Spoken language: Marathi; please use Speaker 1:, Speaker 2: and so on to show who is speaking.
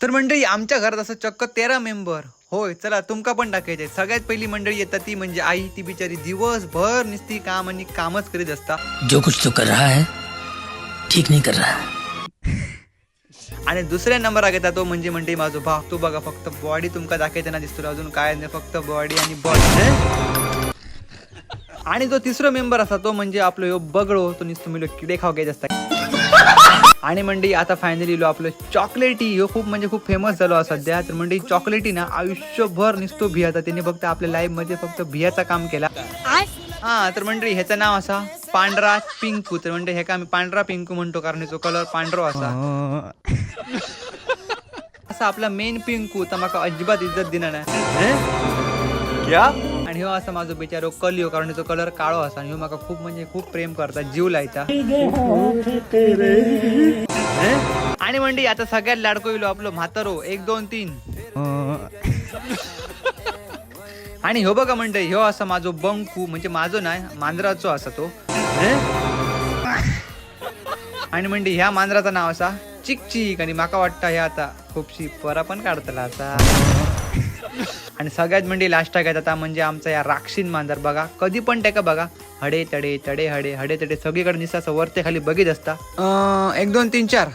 Speaker 1: तर मंडळी आमच्या घरात असं चक्क 13 मेंबर. होय, चला तुमका पण टाकायचे. सगळ्यात पहिली मंडळी येतात ती म्हणजे आई. ती बिचारी दिवसभर नुसती काम आणि कामच करीत असता.
Speaker 2: जो कुछ तो कर रहा है ठीक नहीं कर रहा है.
Speaker 1: आणि दुसऱ्या नंबराक येतात तो म्हणजे मंडळी माझो भाव. तो बघा फक्त बॉडी तुमका दाखवताना दिसतो, अजून काय नाही, फक्त बॉडी आणि बॉडी. आणि जो तिसरा मेंबर असा तो म्हणजे आपलं ह्यो बगळो. तो नुसतं मिलो किडे खाऊ घ्यायचा असता. आणि मंडळी आता फायनली आपलं चॉकलेटी ह्यो खूप म्हणजे खूप फेमस झालो सध्या. तर मंडळी चॉकलेटी ना आयुष्यभर नुसतो भियाचा. त्याने फक्त आपल्या लाईफ मध्ये फक्त भियाचा काम केला. हा, तर मंडळी ह्याचं नाव असा पांढरा पिंकू. तर म्हणजे ह्याका आम्ही पांढरा पिंकू म्हणतो, कारण ह्याचा कलर पांढरो असा. असा आपला मेन पिंकू तर माका अजिबात इज्जत दिना नाही. आणि ह्यो असा माझो बिचारो कलियो, कारण ह्याचा कलर काळो असा. आणि ह्यो माका खूप म्हणजे खूप प्रेम करता, जीव लायता. आणि मंडळी आता सगळ्यात लाडको इलो आपलं म्हातारो 1 2 3. आणि ह्यो बघा मंडळी, ह्यो असा माझो बंकू, म्हणजे माझो नाही मांजराचो असा तो. आणि मंडळी ह्या मांजराचं नाव असा चिक चिक. आणि माका वाटतं ह्या आता खूपशी परा पण काढतला असा. आणि सगळ्यात मंडळी लास्ट घेत आता म्हणजे आमचा या राक्षीन मांजर. बघा कधी पण त्याका बघा हडे तडे तडे हडे हडे तडे सगळीकडे निसा वरते खाली बघित असता. 1 2 3 4.